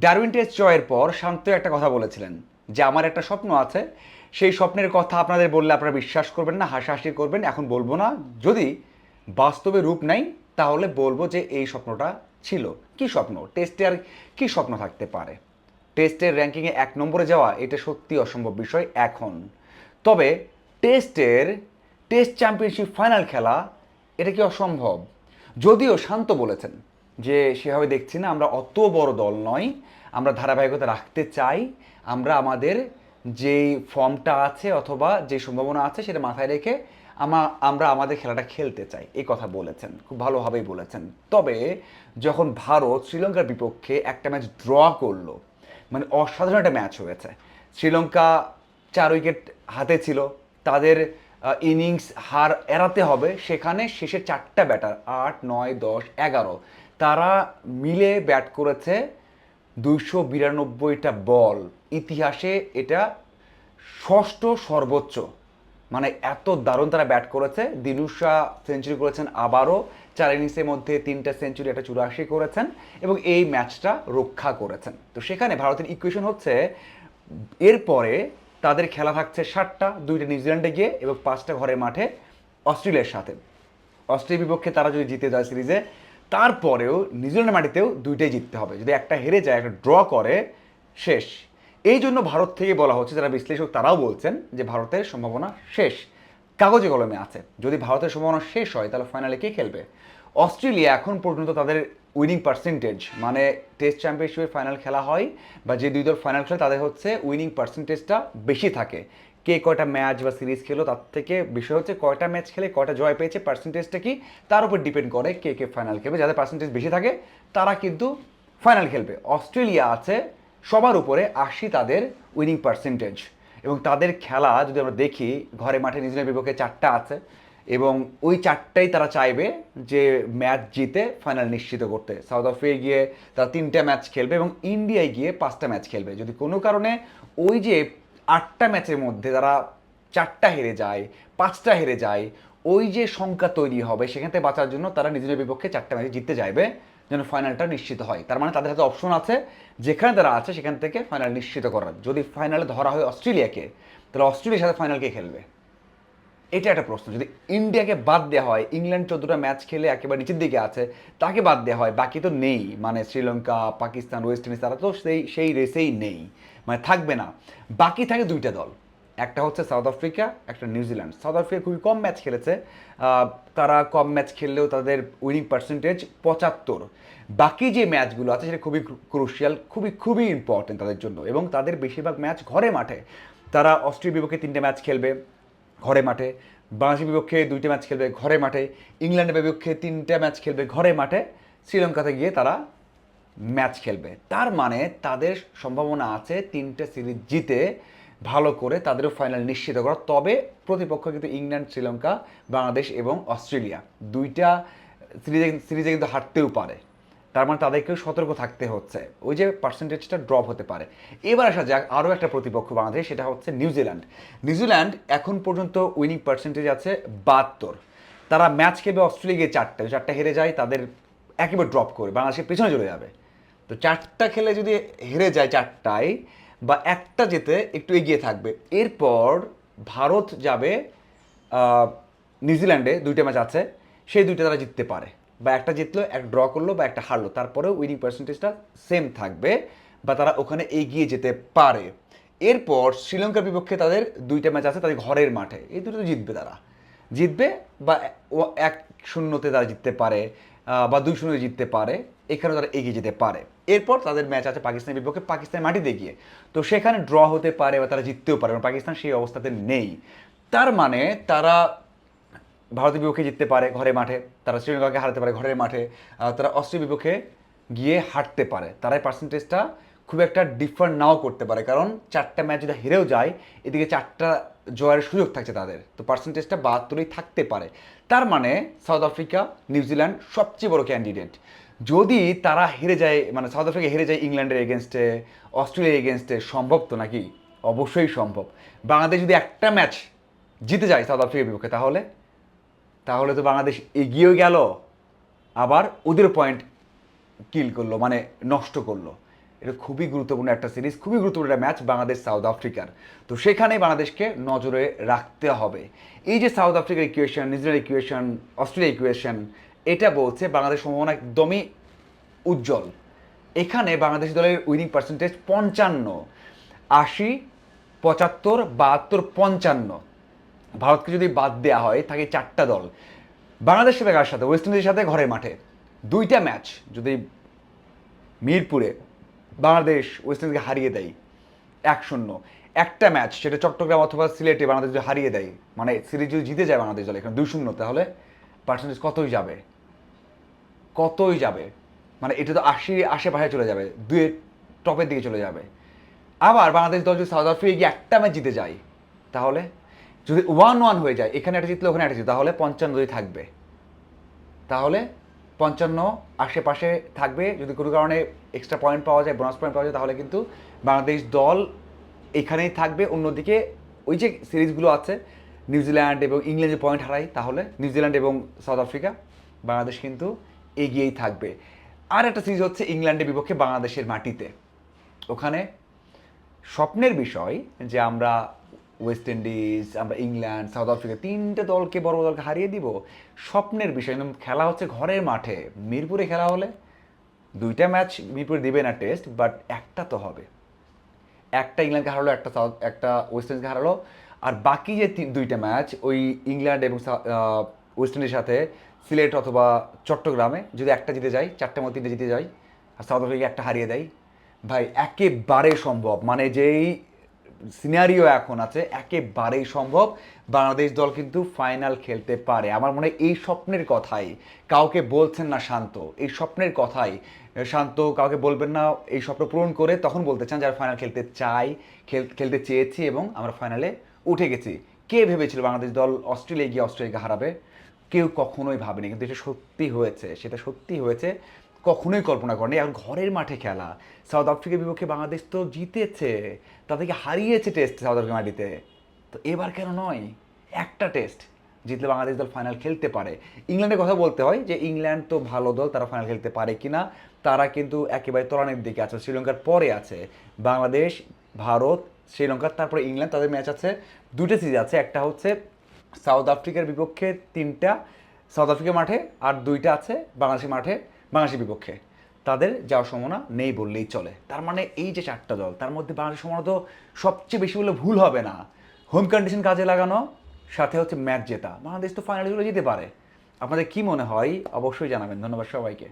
Darwin test জয়ের পর শান্ত একটা কথা বলেছিলেন যে আমার একটা স্বপ্ন আছে, সেই স্বপ্নের কথা আপনাদের বললে আপনারা বিশ্বাস করবেন না, হাসাহাসি করবেন। এখন বলবো না, যদি বাস্তবে রূপ নেয় তাহলে বলবো যে এই স্বপ্নটা ছিল। কি স্বপ্ন? টেস্টে আর কি স্বপ্ন থাকতে পারে? টেস্টের র্যাঙ্কিংয়ে 1 নম্বরে যাওয়া এটা সত্যি অসম্ভব বিষয় এখন। তবে টেস্টের টেস্ট চ্যাম্পিয়নশিপ ফাইনাল খেলা এটা কি অসম্ভব? যদিও শান্ত বলেছেন যে সেভাবে দেখছি না, আমরা অত বড় দল নয়, আমরা ধারাবাহিকতা রাখতে চাই, আমরা আমাদের যেই ফর্মটা আছে অথবা যে সম্ভাবনা আছে সেটা মাথায় রেখে আমরা আমাদের খেলাটা খেলতে চাই, এই কথা বলেছেন, খুব ভালোভাবেই বলেছেন। তবে যখন ভারত শ্রীলঙ্কার বিপক্ষে একটা ম্যাচ ড্র করলো, মানে অসাধারণ একটা ম্যাচ হয়েছে। শ্রীলঙ্কা 4 উইকেট হাতে ছিল, তাদের ইনিংস হার এড়াতে হবে, সেখানে শেষের 4টা ব্যাটার 8, 9, 10, 11 তারা মিলে ব্যাট করেছে 292টা বল। ইতিহাসে এটা ষষ্ঠ সর্বোচ্চ। মানে এত দারুণ তারা ব্যাট করেছে। দিনুশা সেঞ্চুরি করেছেন আবারও, 4 ইনিংসের মধ্যে 3টা সেঞ্চুরি, একটা 84 করেছেন এবং এই ম্যাচটা রক্ষা করেছেন। তো সেখানে ভারতের ইকুয়েশন হচ্ছে এরপরে তাদের খেলা থাকছে 7টা, 2টা নিউজিল্যান্ডে গিয়ে এবং 5টা ঘরের মাঠে অস্ট্রেলিয়ার সাথে। অস্ট্রেলিয়ার বিপক্ষে তারা যদি জিতে যায় সিরিজে, তারপরেও নিউজিল্যান্ডের মাটিতেও 2টাই জিততে হবে। যদি একটা হেরে যায়, একটা ড্র করে, শেষ। এই জন্য ভারত থেকে বলা হচ্ছে, যারা বিশ্লেষক তারাও বলছেন যে ভারতের সম্ভাবনা শেষ, কাগজে কলমে আছে। যদি ভারতের সম্ভাবনা শেষ হয় তাহলে ফাইনালে কে খেলবে? অস্ট্রেলিয়া এখন পর্যন্ত তাদের উইনিং পার্সেন্টেজ, মানে টেস্ট চ্যাম্পিয়নশিপের ফাইনাল খেলা হয় বা যে 2 দল ফাইনাল খেলে তাদের হচ্ছে উইনিং পার্সেন্টেজটা বেশি থাকে। কে কয়টা ম্যাচ বা সিরিজ খেলো তার থেকে বিষয় হচ্ছে কয়টা ম্যাচ খেলে কয়টা জয় পেয়েছে, পার্সেন্টেজটা কি তার উপর ডিপেন্ড করে কে কে ফাইনাল খেলবে। যাদের পার্সেন্টেজ বেশি থাকে তারা কিন্তু ফাইনাল খেলবে। অস্ট্রেলিয়া আছে সবার উপরে 80 তাদের উইনিং পার্সেন্টেজ, এবং তাদের খেলা যদি আমরা দেখি, ঘরে মাঠে নিউজিল্যান্ডের বিপক্ষে 4টা আছে এবং ওই 4টাই তারা চাইবে যে ম্যাচ জিতে ফাইনাল নিশ্চিত করতে। সাউথ আফ্রিকায় গিয়ে তারা 3টা ম্যাচ খেলবে এবং ইন্ডিয়ায় গিয়ে 5টা ম্যাচ খেলবে। যদি কোনো কারণে ওই যে 8টা ম্যাচের মধ্যে তারা 4টা হেরে যায়, 5টা হেরে যায়, ওই যে সংখ্যা তৈরি হবে, সেখান থেকে বাঁচার জন্য তারা নিজেদের বিপক্ষে 4টা ম্যাচে জিততে চাইবে যেন ফাইনালটা নিশ্চিত হয়। তার মানে তাদের হাতে অপশন আছে, যেখানে তারা আছে সেখান থেকে ফাইনাল নিশ্চিত করার। যদি ফাইনালে ধরা হয় অস্ট্রেলিয়াকে, তাহলে অস্ট্রেলিয়ার সাথে ফাইনাল কে খেলবে? এটা একটা প্রশ্ন। যদি ইন্ডিয়াকে বাদ দেওয়া হয়, ইংল্যান্ড 14টা ম্যাচ খেলে একেবারে নিচের দিকে আছে, তাকে বাদ দেওয়া হয়, বাকি তো নেই, মানে শ্রীলঙ্কা, পাকিস্তান, ওয়েস্ট ইন্ডিজ তারা তো সেই রেসেই নেই, মানে থাকবে না। বাকি থাকে 2টা দল, একটা হচ্ছে সাউথ আফ্রিকা, একটা নিউজিল্যান্ড। সাউথ আফ্রিকা খুবই কম ম্যাচ খেলেছে, তারা কম ম্যাচ খেললেও তাদের উইনিং পার্সেন্টেজ 75। বাকি যে ম্যাচগুলো আছে সেটা খুবই ক্রুশিয়াল, খুবই খুবই ইম্পর্টেন্ট তাদের জন্য, এবং তাদের বেশিরভাগ ম্যাচ ঘরে মাঠে। তারা অস্ট্রেলিয়ার বিপক্ষে 3টে ম্যাচ খেলবে ঘরে মাঠে, বাংলাদেশের বিপক্ষে 2টে ম্যাচ খেলবে ঘরে মাঠে, ইংল্যান্ডের বিপক্ষে 3টে ম্যাচ খেলবে ঘরে মাঠে, শ্রীলঙ্কাতে গিয়ে তারা ম্যাচ খেলবে। তার মানে তাদের সম্ভাবনা আছে 3টে সিরিজ জিতে ভালো করে তাদেরও ফাইনাল নিশ্চিত করা। তবে প্রতিপক্ষ কিন্তু ইংল্যান্ড, শ্রীলঙ্কা, বাংলাদেশ এবং অস্ট্রেলিয়া 2টা সিরিজে কিন্তু হারতেও পারে। তার মানে তাদেরকেও সতর্ক থাকতে হচ্ছে, ওই যে পার্সেন্টেজটা ড্রপ হতে পারে। এবার আসা যাক আরও একটা প্রতিপক্ষ বাংলাদেশ, সেটা হচ্ছে নিউজিল্যান্ড। নিউজিল্যান্ড এখন পর্যন্ত উইনিং পার্সেন্টেজ আছে 72। তারা ম্যাচ খেলবে অস্ট্রেলিয়া গিয়ে 4টা হেরে যায়, তাদের একেবারে ড্রপ করে বাংলাদেশের পেছনে চলে যাবে। তো 4টা খেলে যদি হেরে যায় 4টায়, বা একটা যেতে একটু এগিয়ে থাকবে, এরপর ভারত যাবে নিউজিল্যান্ডে, 2টা ম্যাচ আছে, সেই 2টা তারা জিততে পারে, বা একটা জিতলো, একটা ড্র করলো, বা একটা হারলো, তারপরেও উইনিং পার্সেন্টেজটা সেম থাকবে, বা তারা ওখানে এগিয়ে যেতে পারে। এরপর শ্রীলঙ্কার বিপক্ষে তাদের 2টা ম্যাচ আছে তাদের ঘরের মাঠে, এই দুটো জিতবে তারা, জিতবে, বা 1-0 তারা জিততে পারে, বা 2-0 জিততে পারে, এখানেও তারা এগিয়ে যেতে পারে। এরপর তাদের ম্যাচ আছে পাকিস্তানের বিপক্ষে, পাকিস্তানের মাটিতে গিয়ে, তো সেখানে ড্র হতে পারে বা তারা জিততেও পারে, কারণ পাকিস্তান সেই অবস্থাতে নেই। তার মানে তারা ভারতের বিপক্ষে জিততে পারে ঘরে মাঠে, তারা শ্রীলঙ্কাকে হারাতে পারে ঘরের মাঠে, তারা অস্ট্রেলিয়ার বিপক্ষে গিয়ে হারতে পারে। তারাই পার্সেন্টেজটা খুব একটা ডিফারেন্ট নাও করতে পারে, কারণ 4টা ম্যাচ যদি হেরেও যায়, এদিকে 4টা জয়ের সুযোগ থাকছে তাদের, তো পার্সেন্টেজটা 72ই থাকতে পারে। তার মানে সাউথ আফ্রিকা, নিউজিল্যান্ড সবচেয়ে বড় ক্যান্ডিডেট। যদি তারা হেরে যায়, মানে সাউথ আফ্রিকা হেরে যায় ইংল্যান্ডের এগেনস্টে, অস্ট্রেলিয়ার এগেনস্টে, সম্ভব তো নাকি? অবশ্যই সম্ভব। বাংলাদেশ যদি একটা ম্যাচ জিতে যায় সাউথ আফ্রিকার বিপক্ষে, তাহলে তাহলে তো বাংলাদেশ এগিয়েও গেল, আবার ওদের পয়েন্ট কিল করলো, মানে নষ্ট করলো। এটা খুবই গুরুত্বপূর্ণ একটা সিরিজ, খুবই গুরুত্বপূর্ণ একটা ম্যাচ বাংলাদেশ সাউথ আফ্রিকার। তো সেখানে বাংলাদেশকে নজরে রাখতে হবে। এই যে সাউথ আফ্রিকার equation, New Zealand equation, Australia equation, এটা বলছে বাংলাদেশ সম্ভাবনা একদমই উজ্জ্বল। এখানে বাংলাদেশ দলের উইনিং পার্সেন্টেজ 55, 80, 75, 72, 55। ভারতকে যদি বাদ দেওয়া হয় থাকে 4টা দল। বাংলাদেশ সাথে কার সাথে? ওয়েস্ট ইন্ডিজের সাথে ঘরের মাঠে 2টা ম্যাচ যদি মিরপুরে বাংলাদেশ ওয়েস্ট ইন্ডিজকে হারিয়ে দেয় 1-0, একটা ম্যাচ সেটা চট্টগ্রাম অথবা সিলেটে বাংলাদেশ যদি হারিয়ে দেয়, মানে সিরিজ যদি জিতে যায় বাংলাদেশ দল এখানে 2-0, তাহলে পার্সেন্টেজ কতই যাবে, কতই যাবে, মানে এটা তো 80 আশেপাশে চলে যাবে, 2-এর টপের দিকে চলে যাবে। আবার বাংলাদেশ দল যদি সাউথ আফ্রিকা গিয়ে একটা ম্যাচ জিতে যায়, তাহলে যদি 1-1 হয়ে যায়, এখানে একটা জিতলে ওখানে একটা জিতলে, তাহলে 55 থাকবে, তাহলে 55 আশেপাশে থাকবে। যদি কোনো কারণে এক্সট্রা পয়েন্ট পাওয়া যায়, বোনাস পয়েন্ট পাওয়া যায়, তাহলে কিন্তু বাংলাদেশ দল এখানেই থাকবে। অন্যদিকে ওই যে সিরিজগুলো আছে নিউজিল্যান্ড এবং ইংল্যান্ডের পয়েন্ট হারায়, তাহলে নিউজিল্যান্ড এবং সাউথ আফ্রিকা, বাংলাদেশ কিন্তু এগিয়েই থাকবে। আর একটা সিরিজ হচ্ছে ইংল্যান্ডের বিপক্ষে বাংলাদেশের মাটিতে। ওখানে স্বপ্নের বিষয় যে আমরা ওয়েস্ট ইন্ডিজ, আমরা ইংল্যান্ড, সাউথ আফ্রিকা 3টে দলকে, বড় দলকে হারিয়ে দিব, স্বপ্নের বিষয়। কিন্তু খেলা হচ্ছে ঘরের মাঠে, মিরপুরে খেলা হলে 2টা ম্যাচ মিরপুরে দিবে না টেস্ট, বাট একটা তো হবে। একটা ইংল্যান্ডকে হারালো, একটা ওয়েস্ট ইন্ডিজকে হারালো, আর বাকি যে 2টা ম্যাচ ওই ইংল্যান্ড এবং ওয়েস্ট ইন্ডিজের সাথে সিলেট অথবা চট্টগ্রামে যদি একটা জিতে যায়, 4টার মধ্যে 3টে জিতে যায়, আর সাউথ আফ্রিকা একটা হারিয়ে দেয়, ভাই একেবারে সম্ভব, মানে যেই সিনারিও এখন আছে একেবারেই সম্ভব বাংলাদেশ দল কিন্তু ফাইনাল খেলতে পারে। আমার মনে হয় এই স্বপ্নের কথাই কাউকে বলছেন না শান্ত, এই স্বপ্নের কথাই শান্ত কাউকে বলবেন না, এই স্বপ্ন পূরণ করে তখন বলতে চান যারা ফাইনাল খেলতে চাই, খেলতে চেয়েছি এবং আমরা ফাইনালে উঠে গেছি। কে ভেবেছিল বাংলাদেশ দল অস্ট্রেলিয়া গিয়ে অস্ট্রেলিয়াকে হারাবে? কেউ কখনোই ভাবেনি, কিন্তু এটা সত্যি হয়েছে, সেটা সত্যি হয়েছে, কখনোই কল্পনা করেনি। আর ঘরের মাঠে খেলা, সাউথ আফ্রিকার বিপক্ষে বাংলাদেশ তো জিতেছে, তাদেরকে হারিয়েছে টেস্ট সাউথ আফ্রিকা মাটিতে, তো এবার কেন নয়? একটা টেস্ট জিতলে বাংলাদেশ দল ফাইনাল খেলতে পারে। ইংল্যান্ডের কথা বলতে হয় যে ইংল্যান্ড তো ভালো দল, তারা ফাইনাল খেলতে পারে কিনা, তারা কিন্তু একেবারে তলানির দিকে আছে, শ্রীলঙ্কার পরে আছে বাংলাদেশ, ভারত, শ্রীলঙ্কার, তারপরে ইংল্যান্ড। তাদের ম্যাচ আছে 2টে সিরিজ আছে, একটা হচ্ছে সাউথ আফ্রিকার বিপক্ষে 3টা সাউথ আফ্রিকার মাঠে, আর 2টা আছে বাংলাদেশের মাঠে বাংলাদেশের বিপক্ষে। তাদের যাওয়ার সম্ভাবনা নেই বললেই চলে। তার মানে এই যে 4টা দল, তার মধ্যে বাংলাদেশের সম্ভাবনা তো সবচেয়ে বেশি বলে ভুল হবে না। হোম কন্ডিশন কাজে লাগানো, সাথে হচ্ছে ম্যাচ জেতা, বাংলাদেশ তো ফাইনালগুলো যেতে পারে। আপনাদের কি মনে হয় অবশ্যই জানাবেন। ধন্যবাদ সবাইকে।